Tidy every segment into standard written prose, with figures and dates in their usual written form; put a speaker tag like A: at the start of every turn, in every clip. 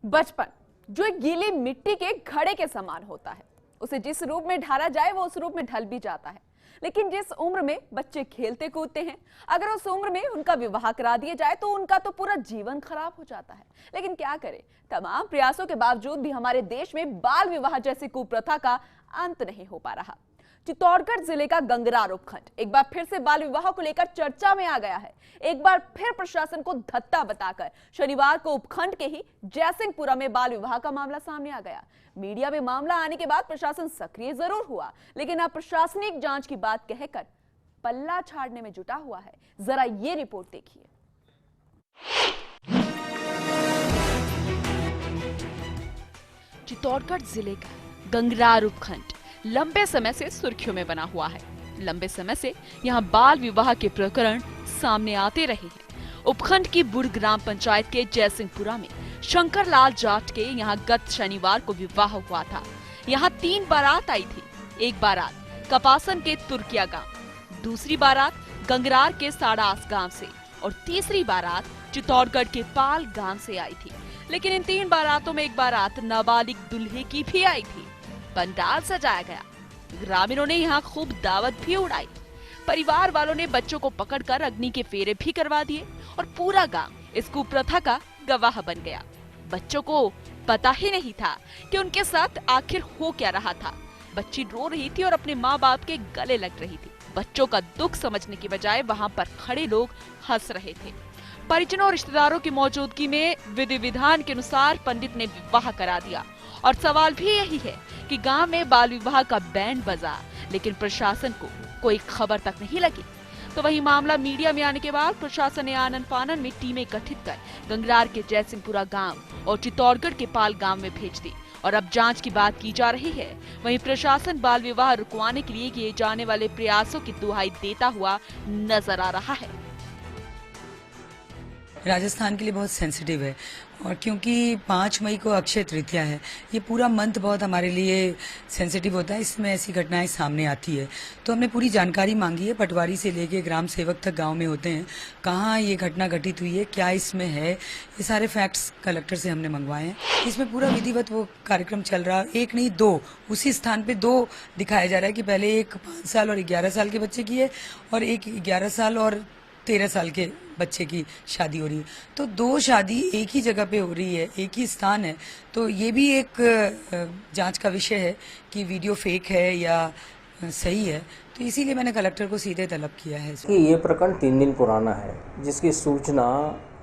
A: बचपन जो एक गीली मिट्टी के घड़े के समान होता है, उसे जिस रूप में ढाला जाए वो उस रूप में ढल भी जाता है। लेकिन जिस उम्र में बच्चे खेलते कूदते हैं, अगर उस उम्र में उनका विवाह करा दिया जाए तो उनका तो पूरा जीवन खराब हो जाता है। लेकिन क्या करें, तमाम प्रयासों के बावजूद भी हमारे देश में बाल विवाह जैसी कुप्रथा का अंत नहीं हो पा रहा। चित्तौड़गढ़ जिले का गंगरार उपखंड एक बार फिर से बाल विवाह को लेकर चर्चा में आ गया है। एक बार फिर प्रशासन को धत्ता बताकर शनिवार को उपखंड के ही जयसिंहपुरा में बाल विवाह का मामला सामने आ गया। मीडिया में मामला आने के बाद प्रशासन सक्रिय जरूर हुआ, लेकिन अब प्रशासनिक जांच की बात कहकर पल्ला झाड़ने में जुटा हुआ है। जरा ये रिपोर्ट देखिए। चित्तौड़गढ़ जिले का गंगरार उपखंड लंबे समय से सुर्खियों में बना हुआ है। लंबे समय से यहाँ बाल विवाह के प्रकरण सामने आते रहे हैं। उपखंड की बुढ़ ग्राम पंचायत के जयसिंहपुरा में शंकर लाल जाट के यहाँ गत शनिवार को विवाह हुआ था। यहाँ 3 बारात आई थी। एक बारात कपासन के तुर्किया गांव, दूसरी बारात गंगरार के साड़ास गांव से और तीसरी बारात चित्तौड़गढ़ के पाल गांव से आई थी। लेकिन इन 3 बारातों में एक बारात नाबालिग दूल्हे की भी आई थी। पंडाल सजाया गया, ग्रामीणों ने यहाँ खूब दावत भी उड़ाई। परिवार वालों ने बच्चों को पकड़कर अग्नि के फेरे भी करवा दिए और पूरा गांव इस कुप्रथा का गवाह बन गया। बच्चों को पता ही नहीं था कि उनके साथ आखिर हो क्या रहा था। बच्ची रो रही थी और अपने माँ बाप के गले लग रही थी। बच्चों का दुख समझने की बजाय वहाँ पर खड़े लोग हंस रहे थे। परिजनों और रिश्तेदारों की मौजूदगी में विधि विधान के अनुसार पंडित ने विवाह करा दिया। और सवाल भी यही है कि गांव में बाल विवाह का बैंड बजा, लेकिन प्रशासन को कोई खबर तक नहीं लगी। तो वही मामला मीडिया में आने के बाद प्रशासन ने आनन फानन में टीमें गठित कर गंगरार के जयसिंहपुरा गांव और चित्तौड़गढ़ के पाल गांव में भेज दी और अब जांच की बात की जा रही है। वहीं प्रशासन बाल विवाह रुकवाने के लिए किए जाने वाले प्रयासों की दुहाई देता हुआ नजर आ रहा है।
B: राजस्थान के लिए बहुत सेंसिटिव है और क्योंकि 5 मई को अक्षय तृतीया है, ये पूरा मंथ बहुत हमारे लिए सेंसिटिव होता है। इसमें ऐसी घटनाएं सामने आती है तो हमने पूरी जानकारी मांगी है। पटवारी से लेके ग्राम सेवक तक गांव में होते हैं, कहाँ ये घटना घटित हुई है, क्या इसमें है, ये सारे फैक्ट्स कलेक्टर से हमने मंगवाए हैं। इसमें पूरा विधिवत वो कार्यक्रम चल रहा है। 1 नहीं 2, उसी स्थान पे 2 दिखाया जा रहा है कि पहले एक 5 साल और 11 साल के बच्चे की है और एक 11 साल और 13 साल के बच्चे की शादी हो रही है। तो 2 शादी एक ही जगह पे हो रही है, एक ही स्थान है। तो ये भी एक जांच का विषय है कि वीडियो फेक है या सही है। तो इसीलिए मैंने कलेक्टर को सीधे तलब किया है
C: कि ये प्रकरण 3 दिन पुराना है, जिसकी सूचना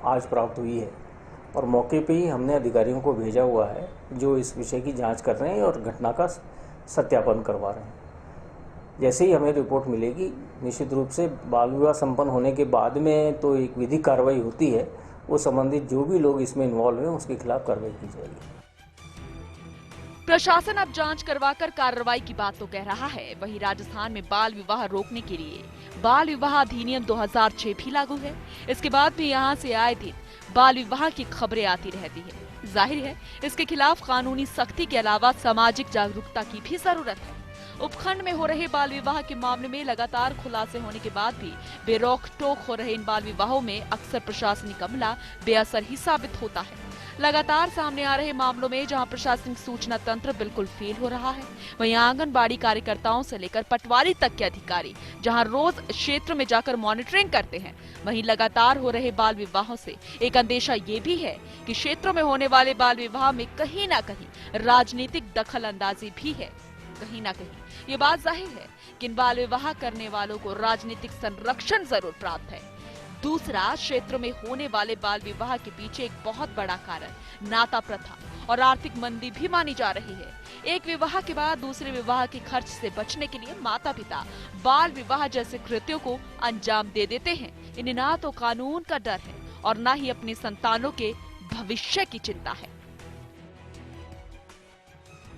C: आज प्राप्त हुई है और मौके पे ही हमने अधिकारियों को भेजा हुआ है जो इस विषय की जाँच कर रहे हैं और घटना का सत्यापन करवा रहे हैं। जैसे ही हमें रिपोर्ट मिलेगी, निश्चित रूप से बाल विवाह संपन्न होने के बाद में तो एक विधिक कार्रवाई होती है, वो संबंधित जो भी लोग इसमें इन्वॉल्व हैं उसके खिलाफ कार्रवाई की जाएगी।
A: प्रशासन अब जांच करवाकर कार्रवाई की बात तो कह रहा है। वहीं राजस्थान में बाल विवाह रोकने के लिए बाल विवाह अधिनियम 2006 भी लागू है। इसके बाद भी यहाँ से आए दिन बाल विवाह की खबरें आती रहती है। जाहिर है इसके खिलाफ कानूनी सख्ती के अलावा सामाजिक जागरूकता की भी जरूरत है। उपखंड में हो रहे बाल विवाह के मामले में लगातार खुलासे होने के बाद भी बेरोक टोक हो रहे इन बाल विवाहों में अक्सर प्रशासनिक अमला बेअसर ही साबित होता है। लगातार सामने आ रहे मामलों में जहां प्रशासनिक सूचना तंत्र बिल्कुल फेल हो रहा है, वहीं आंगनबाड़ी कार्यकर्ताओं से लेकर पटवारी तक के अधिकारी जहां रोज क्षेत्र में जाकर मॉनिटरिंग करते हैं, वहीं लगातार हो रहे बाल विवाहों से एक अंदेशा ये भी है कि क्षेत्रों में होने वाले बाल विवाह में कहीं न कहीं राजनीतिक दखल अंदाजी भी है। कहीं ना कहीं ये बात जाहिर है कि इन बाल विवाह करने वालों को राजनीतिक संरक्षण जरूर प्राप्त है। दूसरा, क्षेत्र में होने वाले बाल विवाह के पीछे एक बहुत बड़ा कारण नाता प्रथा और आर्थिक मंदी भी मानी जा रही है। एक विवाह के बाद दूसरे विवाह के खर्च से बचने के लिए माता पिता बाल विवाह जैसे कृत्यों को अंजाम दे देते हैं। इन्हें ना तो कानून का डर है और ना ही अपनी संतानों के भविष्य की चिंता है।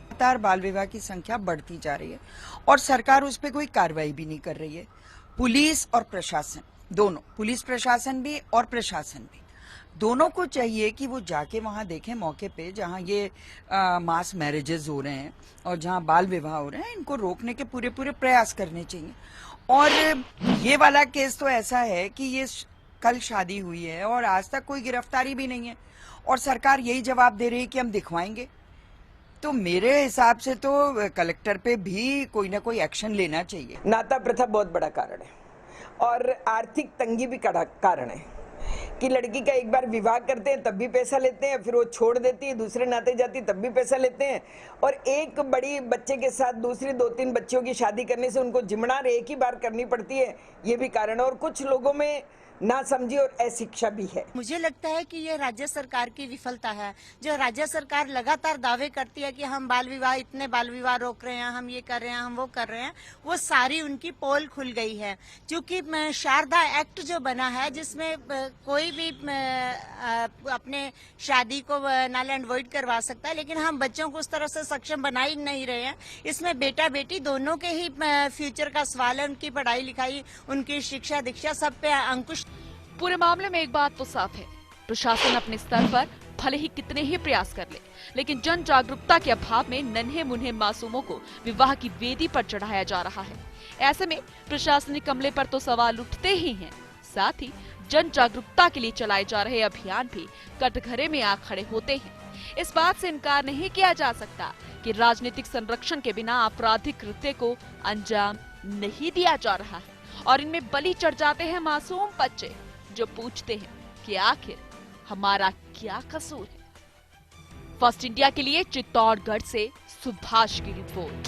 D: लगातार बाल विवाह की संख्या बढ़ती जा रही है और सरकार उस पर कोई कार्रवाई भी नहीं कर रही है। पुलिस और प्रशासन दोनों, पुलिस प्रशासन भी और प्रशासन भी, दोनों को चाहिए कि वो जाके वहां देखें मौके पे जहां ये मास मैरिजेस हो रहे हैं और जहां बाल विवाह हो रहे हैं, इनको रोकने के पूरे प्रयास करने चाहिए। और ये वाला केस तो ऐसा है कि ये कल शादी हुई है और आज तक कोई गिरफ्तारी भी नहीं है और सरकार यही जवाब दे रही है कि हम दिखवाएंगे। तो मेरे हिसाब से तो कलेक्टर पे भी कोई ना कोई एक्शन लेना चाहिए।
E: नाता प्रथा बहुत बड़ा कारण है और आर्थिक तंगी भी कारण है कि लड़की का एक बार विवाह करते हैं तब भी पैसा लेते हैं, फिर वो छोड़ देती है, दूसरे नाते जाती है तब भी पैसा लेते हैं, और एक बड़ी बच्चे के साथ दूसरी 2-3 बच्चियों की शादी करने से उनको जिम्मेदार एक ही बार करनी पड़ती है, ये भी कारण है। और कुछ लोगों में ना समझी और अशिक्षा भी है।
F: मुझे लगता है कि ये राज्य सरकार की विफलता है। जो राज्य सरकार लगातार दावे करती है कि हम बाल विवाह, इतने बाल विवाह रोक रहे हैं, हम ये कर रहे हैं, हम वो कर रहे हैं, वो सारी उनकी पोल खुल गई है। क्योंकि शारदा एक्ट जो बना है, जिसमें कोई भी अपने शादी को नल एंड वॉइड करवा सकता है, लेकिन हम बच्चों को उस तरह से सक्षम बना ही नहीं रहे हैं। इसमें बेटा बेटी दोनों के ही फ्यूचर का सवाल है, उनकी पढ़ाई लिखाई, उनकी शिक्षा दीक्षा सब पे अंकुश।
A: पूरे मामले में एक बात तो साफ है, प्रशासन अपने स्तर पर भले ही कितने ही प्रयास कर ले, लेकिन जन जागरूकता के अभाव में नन्हे मुन्ने मासूमों को विवाह की वेदी पर चढ़ाया जा रहा है। ऐसे में प्रशासनिक अमले पर तो सवाल उठते ही हैं, साथ ही जन जागरूकता के लिए चलाए जा रहे अभियान भी कटघरे में आ खड़े होते हैं। इस बात से इनकार नहीं किया जा सकता कि राजनीतिक संरक्षण के बिना आपराधिक कृत्य को अंजाम नहीं दिया जा रहा है और इनमें बलि चढ़ जाते हैं मासूम बच्चे, जो पूछते हैं कि आखिर हमारा क्या कसूर है। फर्स्ट इंडिया के लिए चित्तौड़गढ़ से सुभाष की रिपोर्ट।